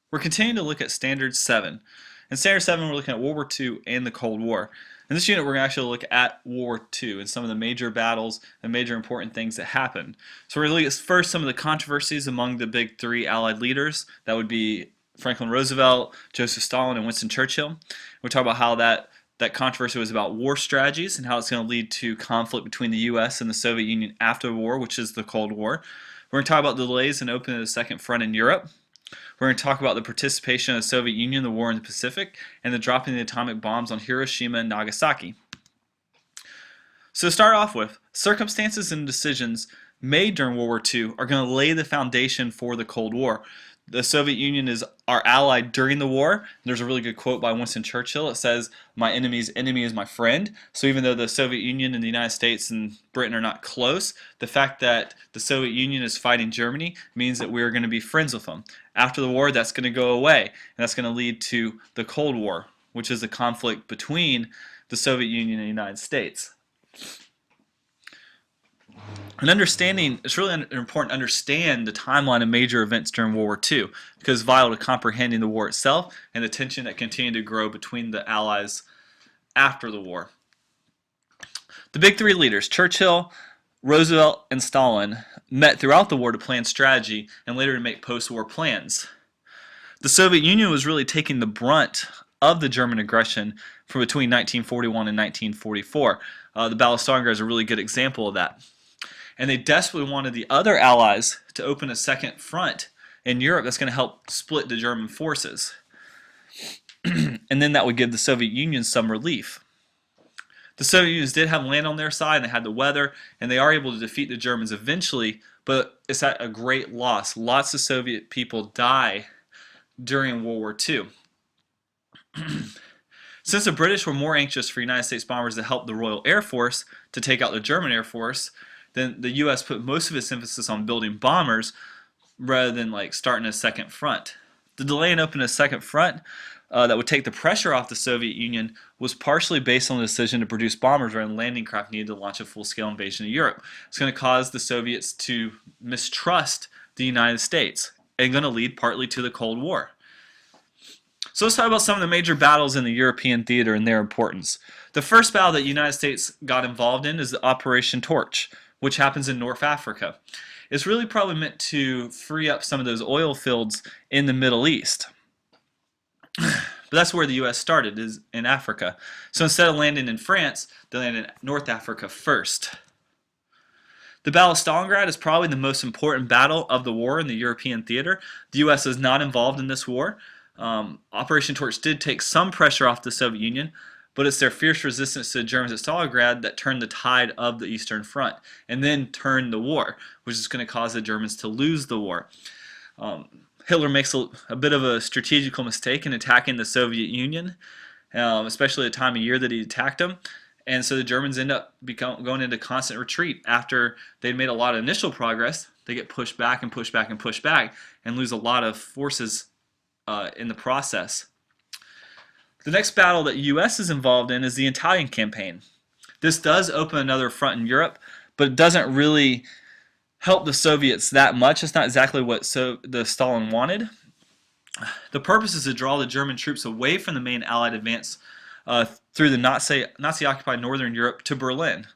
We're continuing to look at Standard 7. In Standard 7, we're looking at World War II and the Cold War. In this unit, we're going to actually look at World War II and some of the major battles and major important things that happened. So we're going to look at first some of the controversies among the big three Allied leaders. That would be Franklin Roosevelt, Joseph Stalin, and Winston Churchill. We'll talk about how that controversy was about war strategies and how it's going to lead to conflict between the U.S. and the Soviet Union after the war, which is the Cold War. We're going to talk about the delays in opening the second front in Europe. We're going to talk about the participation of the Soviet Union in the war in the Pacific and the dropping of the atomic bombs on Hiroshima and Nagasaki. So to start off with, circumstances and decisions made during World War II are going to lay the foundation for the Cold War. The Soviet Union is our ally during the war. There's a really good quote by Winston Churchill. It says, "My enemy's enemy is my friend." So even though the Soviet Union and the United States and Britain are not close, the fact that the Soviet Union is fighting Germany means that we're going to be friends with them. After the war, that's going to go away, and that's going to lead to the Cold War, which is the conflict between the Soviet Union and the United States. And understanding, it's really important to understand the timeline of major events during World War II because it's vital to comprehending the war itself and the tension that continued to grow between the Allies after the war. The big three leaders, Churchill, Roosevelt, and Stalin, met throughout the war to plan strategy and later to make post-war plans. The Soviet Union was really taking the brunt of the German aggression from between 1941 and 1944. The Battle of Stalingrad is a really good example of that. And they desperately wanted the other allies to open a second front in Europe that's going to help split the German forces. And then that would give the Soviet Union some relief. The Soviet Union did have land on their side, and they had the weather, and they are able to defeat the Germans eventually, but it's at a great loss. Lots of Soviet people die during World War II. Since the British were more anxious for United States bombers to help the Royal Air Force to take out the German Air Force, then the U.S. put most of its emphasis on building bombers rather than starting a second front. The delay in opening a second front that would take the pressure off the Soviet Union was partially based on the decision to produce bombers rather than landing craft needed to launch a full-scale invasion of Europe. It's going to cause the Soviets to mistrust the United States and going to lead partly to the Cold War. So let's talk about some of the major battles in the European theater and their importance. The first battle that the United States got involved in is the Operation Torch, which happens in North Africa. It's really probably meant to free up some of those oil fields in the Middle East. But that's where the U.S. started, is in Africa. So instead of landing in France, they landed in North Africa first. The Battle of Stalingrad is probably the most important battle of the war in the European theater. The U.S. is not involved in this war. Operation Torch did take some pressure off the Soviet Union, but it's their fierce resistance to the Germans at Stalingrad that turned the tide of the Eastern Front and then turned the war, which is going to cause the Germans to lose the war. Hitler makes a bit of a strategical mistake in attacking the Soviet Union, especially at the time of year that he attacked them. And so the Germans end up going into constant retreat. After they'd made a lot of initial progress, they get pushed back and pushed back and pushed back and lose a lot of forces in the process. The next battle that the U.S. is involved in is the Italian campaign. This does open another front in Europe, but it doesn't really help the Soviets that much. It's not exactly what the Stalin wanted. The purpose is to draw the German troops away from the main Allied advance through the Nazi-occupied Northern Europe to Berlin.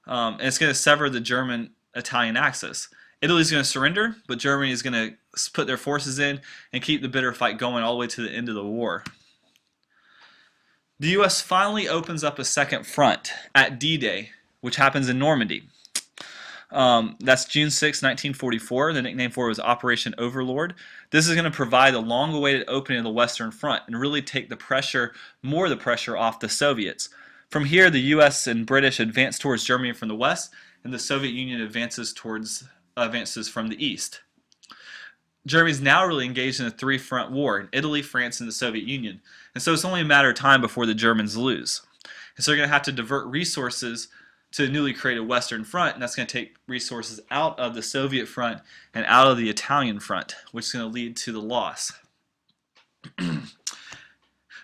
And it's going to sever the German-Italian axis. Italy's going to surrender, but Germany is going to put their forces in and keep the bitter fight going all the way to the end of the war. The U.S. finally opens up a second front at D-Day, which happens in Normandy. That's June 6, 1944. The nickname for it was Operation Overlord. This is going to provide a long-awaited opening of the Western Front and really take more of the pressure off the Soviets. From here, the U.S. and British advance towards Germany from the west, and the Soviet Union advances from the east. Germany is now really engaged in a three-front war in Italy, France, and the Soviet Union. And so it's only a matter of time before the Germans lose. And so they're going to have to divert resources to the newly created Western Front, and that's going to take resources out of the Soviet front and out of the Italian front, which is going to lead to the loss.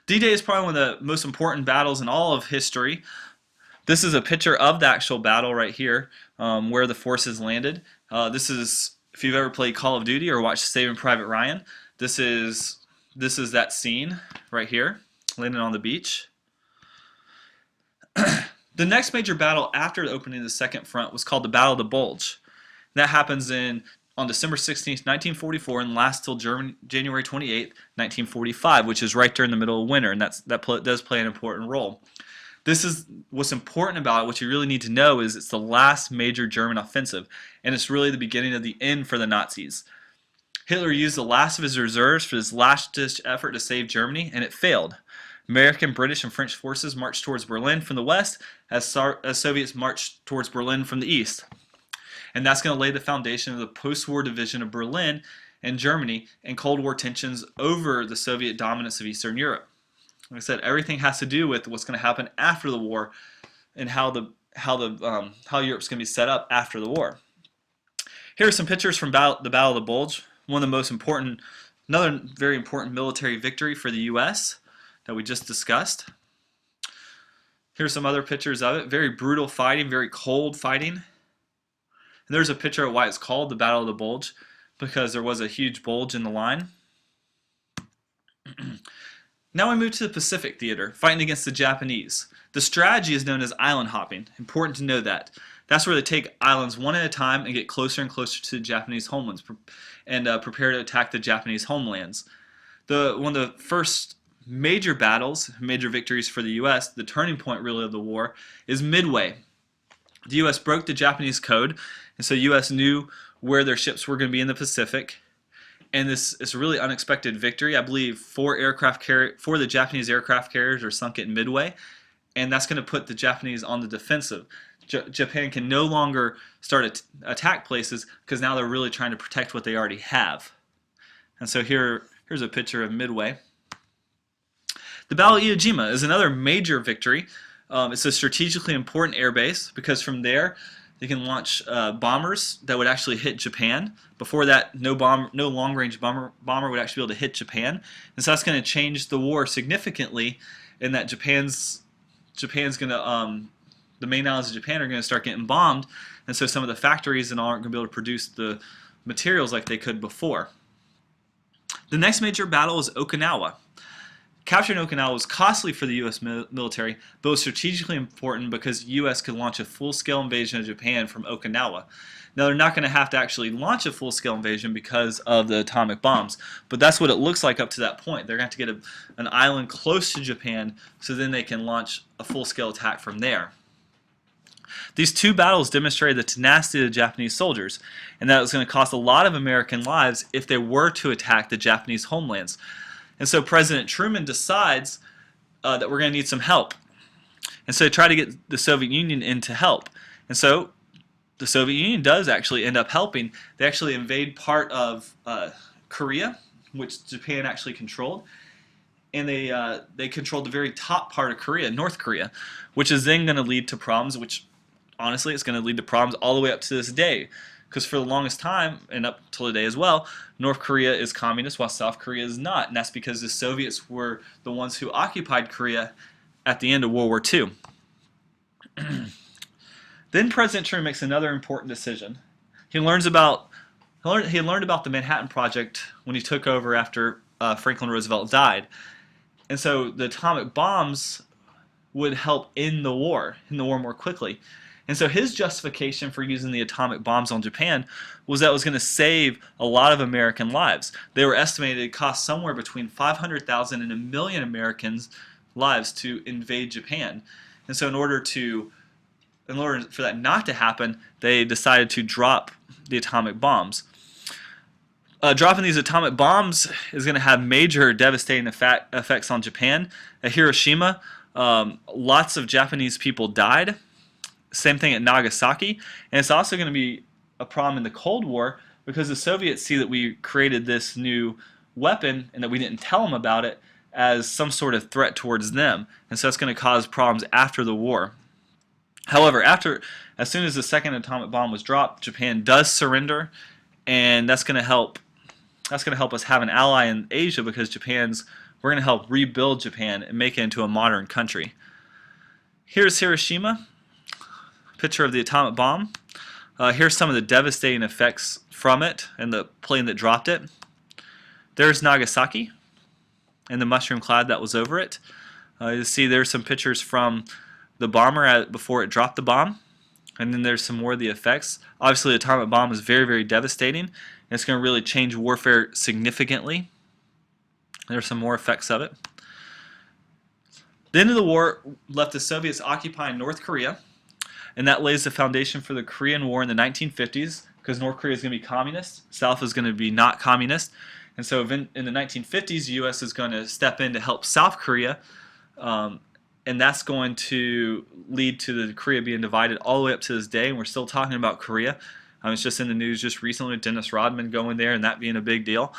D-Day is probably one of the most important battles in all of history. This is a picture of the actual battle right here, where the forces landed. This is, if you've ever played Call of Duty or watched Saving Private Ryan, this is This is that scene right here, landing on the beach. The next major battle after the opening of the Second Front was called the Battle of the Bulge. That happens on December 16th, 1944, and lasts till January 28th, 1945, which is right during the middle of winter, and that does play an important role. This is what's important about it. What you really need to know is it's the last major German offensive, and it's really the beginning of the end for the Nazis. Hitler used the last of his reserves for this last-ditch effort to save Germany, and it failed. American, British, and French forces marched towards Berlin from the west as Soviets marched towards Berlin from the east. And that's going to lay the foundation of the post-war division of Berlin and Germany and Cold War tensions over the Soviet dominance of Eastern Europe. Like I said, everything has to do with what's going to happen after the war and how Europe's going to be set up after the war. Here are some pictures from the Battle of the Bulge. One of the most important, another very important military victory for the U.S. that we just discussed. Here's some other pictures of it. Very brutal fighting, very cold fighting. And there's a picture of why it's called the Battle of the Bulge, because there was a huge bulge in the line. Now we move to the Pacific Theater, fighting against the Japanese. The strategy is known as island hopping. Important to know that. That's where they take islands one at a time and get closer and closer to the Japanese homelands and prepare to attack the Japanese homelands. One of the first major battles, major victories for the U.S., the turning point really of the war, is Midway. The U.S. broke the Japanese code, and so the U.S. knew where their ships were going to be in the Pacific. And this is a really unexpected victory. I believe 4 of the Japanese aircraft carriers are sunk at Midway, and that's going to put the Japanese on the defensive. Japan can no longer start attack places because now they're really trying to protect what they already have. And so here's a picture of Midway. The Battle of Iwo Jima is another major victory. It's a strategically important air base because from there they can launch bombers that would actually hit Japan. Before that, no long-range bomber would actually be able to hit Japan. And so that's going to change the war significantly in that Japan's going to the main islands of Japan are going to start getting bombed, and so some of the factories and all aren't going to be able to produce the materials like they could before. The next major battle is Okinawa. Capturing Okinawa was costly for the U.S. military, but was strategically important because the U.S. could launch a full-scale invasion of Japan from Okinawa. Now, they're not going to have to actually launch a full-scale invasion because of the atomic bombs, but that's what it looks like up to that point. They're going to have to get an island close to Japan so then they can launch a full-scale attack from there. These two battles demonstrated the tenacity of the Japanese soldiers, and that it was going to cost a lot of American lives if they were to attack the Japanese homelands. And so President Truman decides that we're going to need some help. And so they try to get the Soviet Union in to help. And so the Soviet Union does actually end up helping. They actually invade part of Korea, which Japan actually controlled. And they controlled the very top part of Korea, North Korea, which is then going to lead to problems, which honestly it's going to lead to problems all the way up to this day. Because for the longest time, and up till today as well, North Korea is communist while South Korea is not. And that's because the Soviets were the ones who occupied Korea at the end of World War II. Then President Truman makes another important decision. He learned about the Manhattan Project when he took over after Franklin Roosevelt died. And so the atomic bombs would help end the war more quickly. And so his justification for using the atomic bombs on Japan was that it was going to save a lot of American lives. They were estimated to cost somewhere between 500,000 and 1 million Americans' lives to invade Japan. And so in order for that not to happen, they decided to drop the atomic bombs. Dropping these atomic bombs is going to have major devastating effects on Japan. At Hiroshima, lots of Japanese people died. Same thing at Nagasaki. And it's also going to be a problem in the Cold War because the Soviets see that we created this new weapon and that we didn't tell them about it as some sort of threat towards them. And so that's going to cause problems after the war. However, as soon as the second atomic bomb was dropped, Japan does surrender, and that's going to help us have an ally in Asia because we're going to help rebuild Japan and make it into a modern country. Here's Hiroshima, picture of the atomic bomb. Here's some of the devastating effects from it and the plane that dropped it. There's Nagasaki. and the mushroom cloud that was over it. You see there's some pictures from the bomber before it dropped the bomb, and then there's some more of the effects. Obviously, the atomic bomb is very, very devastating, and it's going to really change warfare significantly. There's some more effects of it. The end of the war left the Soviets occupying North Korea, and that lays the foundation for the Korean War in the 1950s, because North Korea is going to be communist, South is going to be not communist, and so in the 1950s, the U.S. is going to step in to help South Korea, and that's going to lead to the Korea being divided all the way up to this day, and we're still talking about Korea. It's just in the news just recently, Dennis Rodman going there and that being a big deal.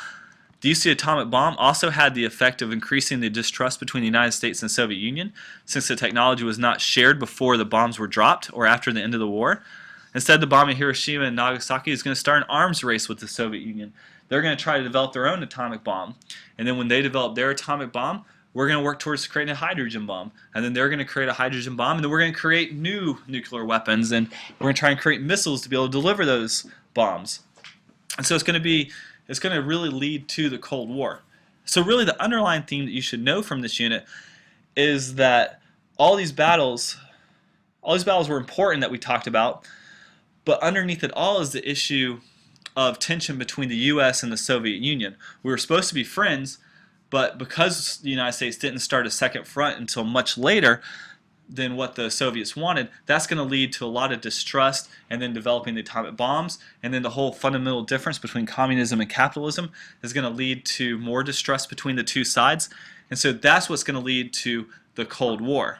The use of the atomic bomb also had the effect of increasing the distrust between the United States and the Soviet Union, since the technology was not shared before the bombs were dropped or after the end of the war. Instead, the bombing of Hiroshima and Nagasaki is going to start an arms race with the Soviet Union. They're going to try to develop their own atomic bomb, and then when they develop their atomic bomb, we're going to work towards creating a hydrogen bomb, and then they're going to create a hydrogen bomb, and then we're going to create new nuclear weapons, and we're going to try and create missiles to be able to deliver those bombs. And so it's going to really lead to the Cold War. So really the underlying theme that you should know from this unit is that all these battles were important that we talked about, but underneath it all is the issue of tension between the U.S. and the Soviet Union. We were supposed to be friends, but because the United States didn't start a second front until much later than what the Soviets wanted, that's going to lead to a lot of distrust, and then developing the atomic bombs, and then the whole fundamental difference between communism and capitalism is going to lead to more distrust between the two sides. And so that's what's going to lead to the Cold War,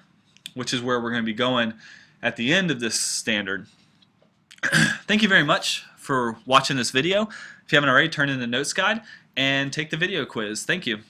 which is where we're going to be going at the end of this standard. Thank you very much for watching this video. If you haven't already, turn in the notes guide and take the video quiz. Thank you.